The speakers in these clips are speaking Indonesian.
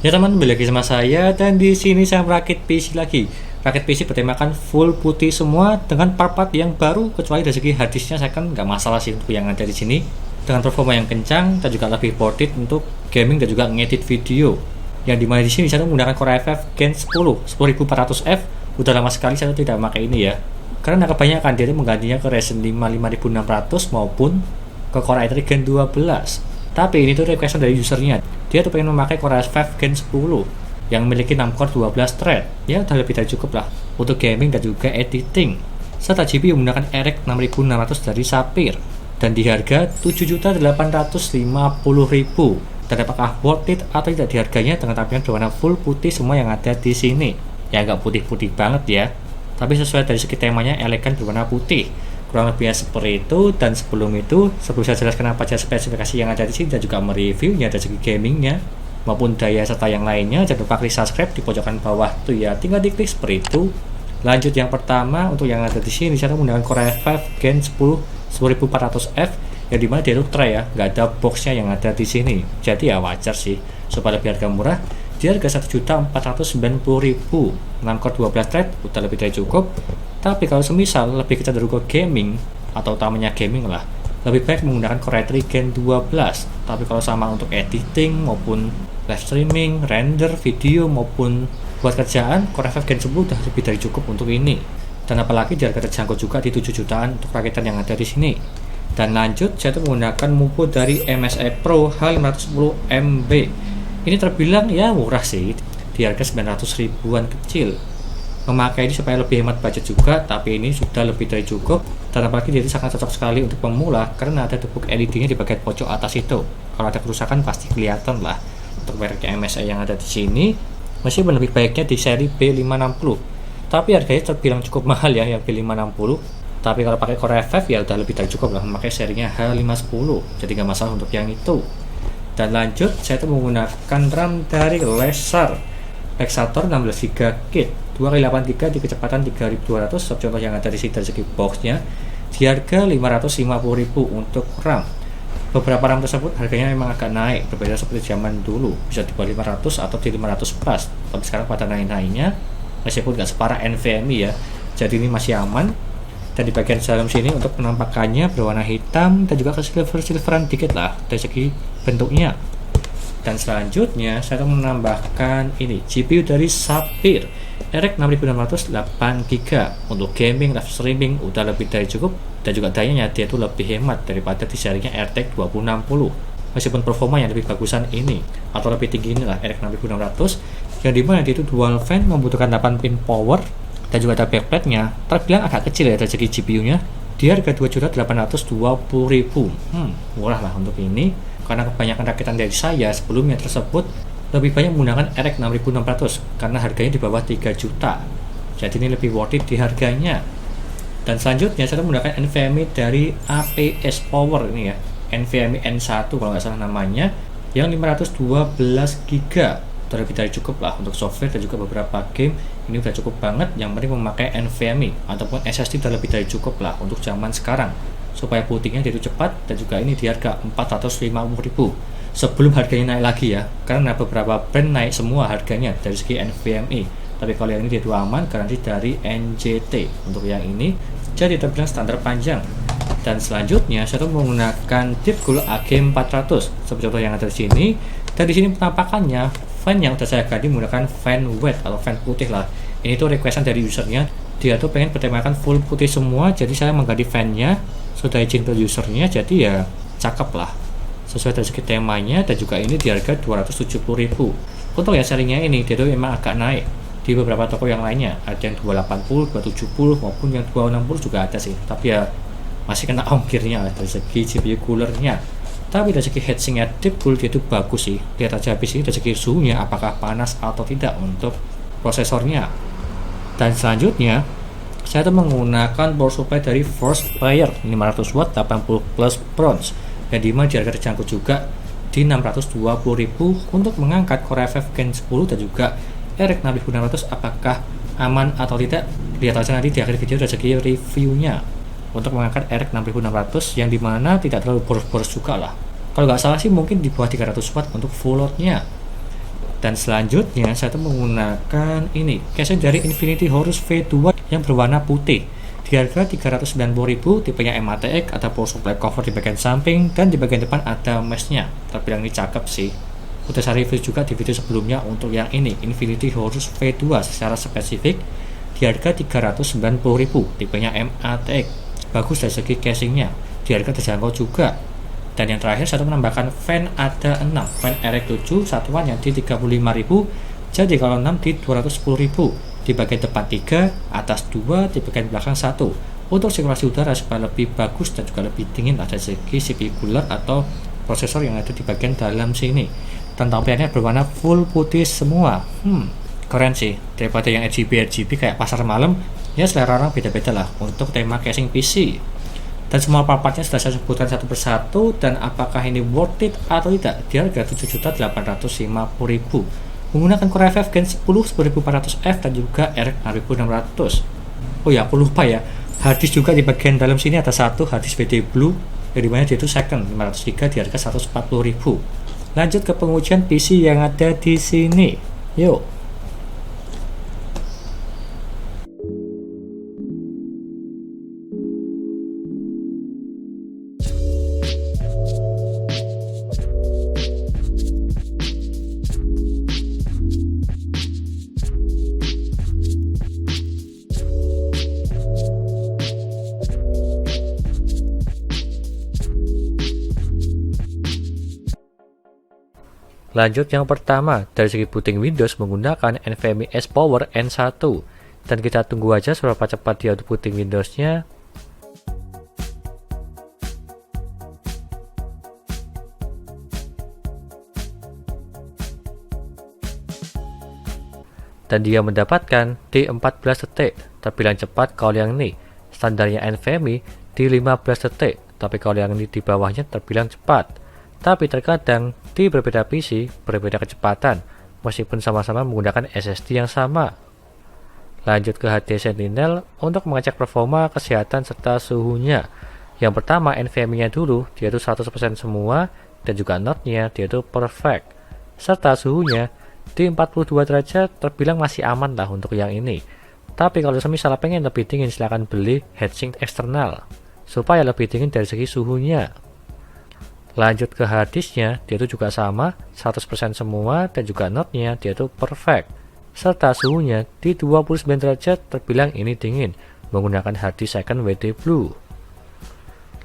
Ya teman, kembali lagi sama saya dan di sini saya merakit PC lagi. Rakit PC bertemakan full putih semua dengan part-part yang baru, kecuali dari segi harddisknya saya kan nggak masalah sih untuk yang ada di sini. Dengan performa yang kencang dan juga lebih worth it untuk gaming dan juga ngedit video. Yang dimana di sini saya menggunakan Core i5 Gen 10 10400F. Udah lama sekali saya tidak memakai ini ya. Karena kebanyakan dia itu menggantinya ke Ryzen 5 5600 maupun ke Core i3 Gen 12. Tapi ini tuh requestan dari usernya. Dia tuh pengen memakai Core i5 Gen 10 yang memiliki 6 core 12 thread. Ya udah lebih dari cukup lah untuk gaming dan juga editing. Serta GPU menggunakan RX 6600 dari Sapphire dan di harga 7.850.000. Dan apakah worth it atau tidak di harganya dengan tampilan berwarna full putih semua yang ada di sini? Ya nggak putih-putih banget ya, tapi sesuai dari segi temanya elegan berwarna putih. Kurang lebihnya seperti itu. Dan sebelum saya jelaskan apa saja spesifikasi yang ada di sini dan juga mereviewnya dari segi gamingnya maupun daya serta yang lainnya, jangan lupa klik subscribe di pojokan bawah tuh ya, tinggal diklik seperti itu. Lanjut yang pertama, untuk yang ada di sini saya menggunakan Core i5 Gen 10 10400F yang dimana dia itu tray ya, nggak ada boxnya yang ada di sini. Jadi ya wajar sih supaya lebih harga murah. Di harga 1.490.000, 6 core 12 thread udah lebih dari cukup. Tapi kalau semisal lebih kita cenderung ke gaming atau utamanya gaming lah, lebih baik menggunakan Core i3 Gen 12. Tapi kalau sama untuk editing maupun live streaming, render video maupun buat kerjaan, Core i5 Gen 10 udah lebih dari cukup untuk ini. Dan apalagi di harga terjangkau juga di 7 jutaan untuk rakitan yang ada di sini. Dan lanjut, saya tuh menggunakan mufo dari MSI Pro H510MB. Ini terbilang ya murah sih, di harga 900 ribuan kecil. Memakai ini supaya lebih hemat budget juga, tapi ini sudah lebih dari cukup. Dan apalagi dia sangat cocok sekali untuk pemula karena ada debug LED-nya di bagian pojok atas itu. Kalau ada kerusakan pasti kelihatan lah untuk merek MSI yang ada di sini. Meskipun lebih baiknya di seri B560, tapi harganya terbilang cukup mahal ya yang B560. Tapi kalau pakai Core i5 ya udah lebih dari cukup lah memakai serinya H510, jadi nggak masalah untuk yang itu. Dan lanjut, saya tuh menggunakan RAM dari Lexator 16GB kit 2x8GB di kecepatan 3200 contoh yang ada di sini dari segi boxnya di harga 550.000 untuk RAM. Beberapa RAM tersebut harganya memang agak naik, berbeda seperti zaman dulu, bisa di bawah 500 atau di 500 plus, tapi sekarang pada naik-naiknya meskipun nggak separah NVMe ya, jadi ini masih aman. Dan di bagian dalam sini untuk penampakannya berwarna hitam dan juga ke silveran dikit lah dari segi bentuknya. Dan selanjutnya saya akan menambahkan ini GPU dari Sapphire RX 6600 8GB untuk gaming, live streaming udah lebih dari cukup. Dan juga dayanya dia itu lebih hemat daripada di serinya RTX 2060, meskipun performa yang lebih bagusan ini atau lebih tinggi inilah RX 6600 yang dimana dia itu dual fan, membutuhkan 8 pin power dan juga ada backplate-nya, terbilang agak kecil ya dari segi GPU-nya di harga 2.820.000. Murah lah untuk ini karena kebanyakan rakitan dari saya sebelumnya tersebut lebih banyak menggunakan RX 6600 karena harganya di bawah 3 juta, jadi ini lebih worth it di harganya. Dan selanjutnya saya menggunakan NVMe dari APS Power ini ya, NVMe N1 kalau nggak salah namanya, yang 512GB terlebih dari cukup lah untuk software dan juga beberapa game. Ini udah cukup banget, yang penting memakai NVMe ataupun SSD udah lebih dari cukup lah untuk zaman sekarang supaya bootingnya itu cepat. Dan juga ini di harga 450.000 sebelum harganya naik lagi ya, karena beberapa brand naik semua harganya dari segi NVMe. Tapi kalau yang ini dia aman, garansi dari NJT untuk yang ini, jadi terbilang standar panjang. Dan selanjutnya saya menggunakan Deepcool AG400 seperti contoh yang ada di sini. Dan di sini penampakannya fan yang sudah saya ganti menggunakan fan wet atau fan putih lah. Ini tuh requestan dari usernya, dia tuh pengen bertemakan full putih semua, jadi saya mengganti fannya, sudah izin ke usernya, jadi ya cakep lah sesuai dari segi temanya. Dan juga ini di harga 270.000. Untuk yang serinya ini dia tuh memang agak naik di beberapa toko yang lainnya, ada yang 280, 270 maupun yang 260 juga ada sih, tapi ya masih kena ongkirnya lah dari segi GPU coolernya. Tapi dari segi heatsinknya Deepcool dia itu bagus sih, lihat aja habis ini dari segi suhunya apakah panas atau tidak untuk prosesornya. Dan selanjutnya saya tuh menggunakan power supply dari Frostfire 500 watt 80 plus bronze yang dimana di harga terjangkau juga di 620.000 untuk mengangkat Core i5 Gen 10 dan juga RX 6600. Apakah aman atau tidak, lihat aja nanti di akhir video dari segi reviewnya untuk mengangkat RX 6600 yang dimana tidak terlalu boros-boros juga lah. Kalau nggak salah sih mungkin di bawah 300 watt untuk full loadnya. Dan selanjutnya saya tuh menggunakan ini casing dari Infinity Horus V2 yang berwarna putih di harga 390.000, tipenya MATX, ada power supply cover di bagian samping dan di bagian depan ada meshnya. Terbilang ini cakep sih. Udah saya review juga di video sebelumnya untuk yang ini Infinity Horus V2 secara spesifik di harga 390.000, tipenya MATX. Bagus dari segi casingnya, di harga terjangkau juga. Dan yang terakhir saya menambahkan fan, ada 6 fan RX7 satuannya di 35.000, jadi kalau 6 di 210.000, di bagian depan 3, atas 2, di bagian belakang 1 untuk sirkulasi udara supaya lebih bagus dan juga lebih dingin dari segi CPU cooler atau prosesor yang ada di bagian dalam sini. Dan tampilannya berwarna full putih semua. Keren sih, daripada yang RGB kayak pasar malam. Ya selera orang beda-beda lah untuk tema casing PC. Dan semua part-partnya sudah saya sebutkan satu persatu, dan apakah ini worth it atau tidak di harga 7.850.000 menggunakan Core i5 Gen 10 10400F dan juga RX 6600. Oh ya, aku lupa ya, harddisk juga di bagian dalam sini ada satu harddisk VD Blue yang dimana dia itu second 500GB di harga 140.000. Lanjut ke pengujian PC yang ada di sini. Yuk. Lanjut yang pertama, dari segi booting Windows menggunakan NVMe S-Power N1, dan kita tunggu aja seberapa cepat dia untuk booting Windowsnya. Dan dia mendapatkan di 14 detik, terbilang cepat kalau yang ini. Standarnya NVMe di 15 detik, tapi kalau yang ini di bawahnya terbilang cepat. Tapi terkadang di berbeda PC berbeda kecepatan meskipun sama-sama menggunakan SSD yang sama. Lanjut ke HD Sentinel untuk mengecek performa, kesehatan serta suhunya. Yang pertama NVMe nya dulu, dia itu 100% semua, dan juga node-nya dia itu perfect. Serta suhunya di 42 derajat terbilang masih aman lah untuk yang ini. Tapi kalau semisal pengen lebih dingin silahkan beli heatsink eksternal supaya lebih dingin dari segi suhunya. Lanjut ke harddisknya, dia itu juga sama 100% semua, dan juga node-nya dia itu perfect. Serta suhunya di 29 derajat terbilang ini dingin menggunakan harddisk second WD Blue.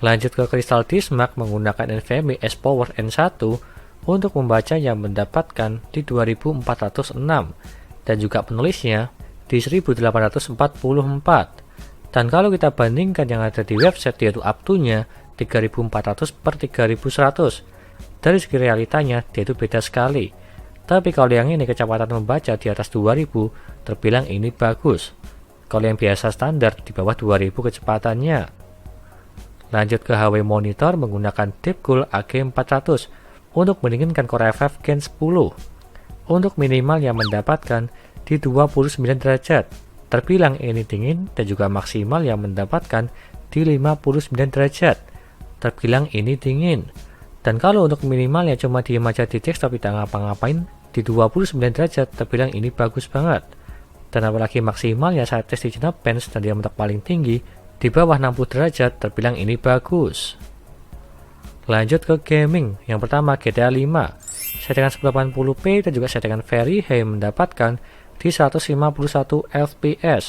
Lanjut ke Crystal Disk Mark menggunakan NVMe S-Power N1 untuk membaca yang mendapatkan di 2406, dan juga penulisnya di 1844. Dan kalau kita bandingkan yang ada di website, dia itu up to-nya 3400 per 3100. Dari segi realitanya dia itu beda sekali. Tapi kalau yang ini kecepatan membaca di atas 2000 terbilang ini bagus. Kalau yang biasa standar di bawah 2000 kecepatannya. Lanjut ke HP monitor menggunakan Deepcool AG400 untuk mendinginkan Core i5 Gen 10. Untuk minimal yang mendapatkan di 29 derajat terbilang ini dingin, dan juga maksimal yang mendapatkan di 59 derajat terbilang ini dingin. Dan kalau untuk minimalnya cuma diem aja di desktop tidak ngapa-ngapain di 29 derajat terbilang ini bagus banget. Dan apalagi maksimalnya saya tes di Geekbench dan dia mentok paling tinggi di bawah 60 derajat terbilang ini bagus. Lanjut ke gaming, yang pertama GTA 5 settingan 1080p dan juga settingan Very High mendapatkan di 151 fps.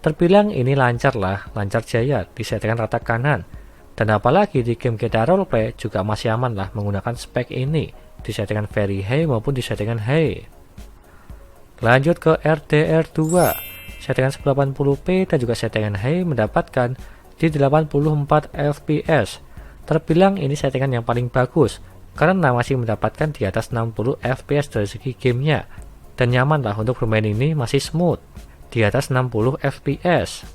Terbilang ini lancar lah, lancar jaya di settingan rata kanan. Dan apalagi di game GTA Roleplay juga masih aman lah menggunakan spek ini di settingan Very High maupun di settingan High. Lanjut ke RDR2, settingan 1080p dan juga settingan High mendapatkan di 84 fps. Terbilang ini settingan yang paling bagus karena masih mendapatkan di atas 60 fps dari segi gamenya, dan nyaman lah untuk bermain ini, masih smooth di atas 60 fps.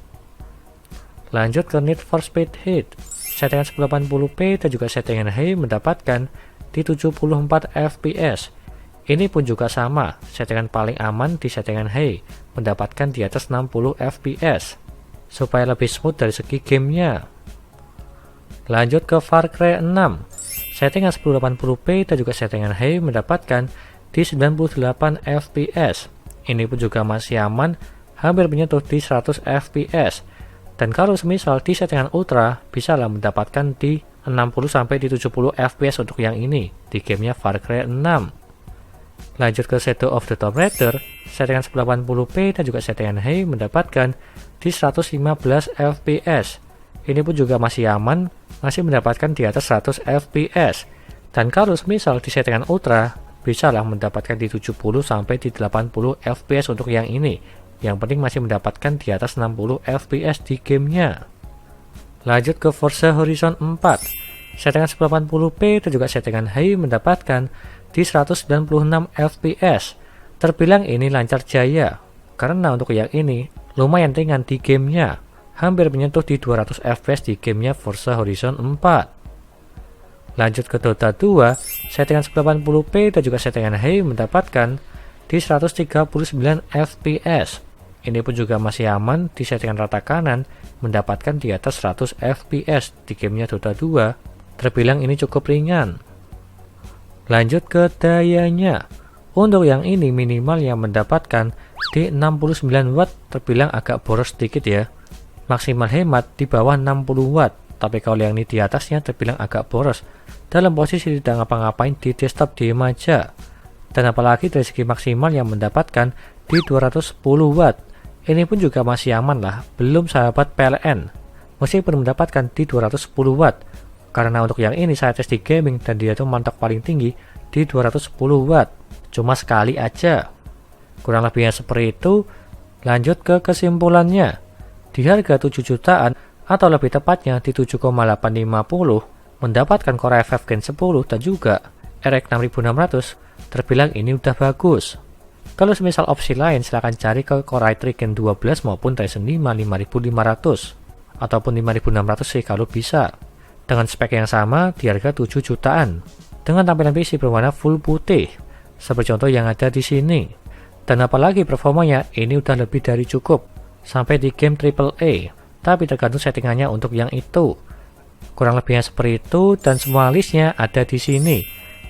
Lanjut ke Need for Speed Heat, settingan 1080p dan juga settingan High mendapatkan di 74 fps. Ini pun juga sama, settingan paling aman di settingan High mendapatkan di atas 60 fps supaya lebih smooth dari segi gamenya. Lanjut ke Far Cry 6, settingan 1080p dan juga settingan High mendapatkan di 98 fps. Ini pun juga masih aman, hampir menyentuh di 100 fps. Dan kalau semisal di settingan ultra, bisa lah mendapatkan di 60 sampai di 70 fps untuk yang ini di gamenya Far Cry 6. Lanjut ke Shadow of the Tomb Raider, settingan 1080p dan juga settingan high mendapatkan di 115 fps. Ini pun juga masih aman, masih mendapatkan di atas 100 fps. Dan kalau semisal di settingan ultra, bisa lah mendapatkan di 70 sampai di 80 fps untuk yang ini. Yang penting masih mendapatkan di atas 60 fps di gamenya. Lanjut ke Forza Horizon 4, settingan 1080p dan juga settingan high mendapatkan di 196 fps. Terbilang ini lancar jaya, karena untuk yang ini lumayan ringan di gamenya, hampir menyentuh di 200 fps di gamenya Forza Horizon 4. Lanjut ke Dota 2, settingan 1080p dan juga settingan high mendapatkan di 139 fps. Ini pun juga masih aman, di settingan rata kanan mendapatkan di atas 100 fps di gamenya Dota 2. Terbilang ini cukup ringan. Lanjut ke dayanya. Untuk yang ini minimal yang mendapatkan di 69 watt, terbilang agak boros sedikit ya. Maksimal hemat di bawah 60 watt. Tapi kalau yang ini di atasnya terbilang agak boros, dalam posisi tidak ngapa-ngapain di desktop diem aja. Dan apalagi dari segi maksimal yang mendapatkan di 210 watt, ini pun juga masih aman lah, belum sahabat PLN, meskipun mendapatkan di 210 watt. Karena untuk yang ini saya tes di gaming dan dia tuh mantok paling tinggi di 210 watt, cuma sekali aja. Kurang lebihnya seperti itu. Lanjut ke kesimpulannya, di harga 7 jutaan atau lebih tepatnya di 7,850 mendapatkan Core i5 Gen 10 dan juga RX 6600, terbilang ini udah bagus. Kalau semisal opsi lain silahkan cari ke Core i3 Gen 12 maupun Ryzen 5 5500 ataupun 5600 sih kalau bisa, dengan spek yang sama di harga 7 jutaan dengan tampilan PC berwarna full putih seperti contoh yang ada di sini. Dan apalagi performanya ini udah lebih dari cukup sampai di game AAA. Tapi tergantung settingannya untuk yang itu. Kurang lebihnya seperti itu, dan semua listnya ada di sini.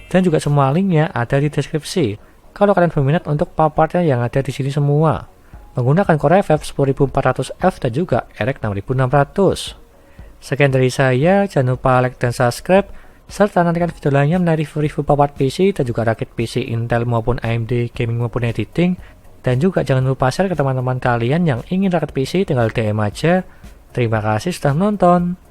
Dan juga semua linknya ada di deskripsi. Kalau kalian berminat untuk part-partnya yang ada di sini semua, menggunakan Core i5 10400F dan juga RX 6600. Sekian dari saya, jangan lupa like dan subscribe, serta nantikan video lainnya mengenai review-review part PC dan juga rakit PC Intel maupun AMD, gaming maupun editing. Dan juga jangan lupa share ke teman-teman kalian yang ingin rakit PC, tinggal DM aja. Terima kasih sudah menonton.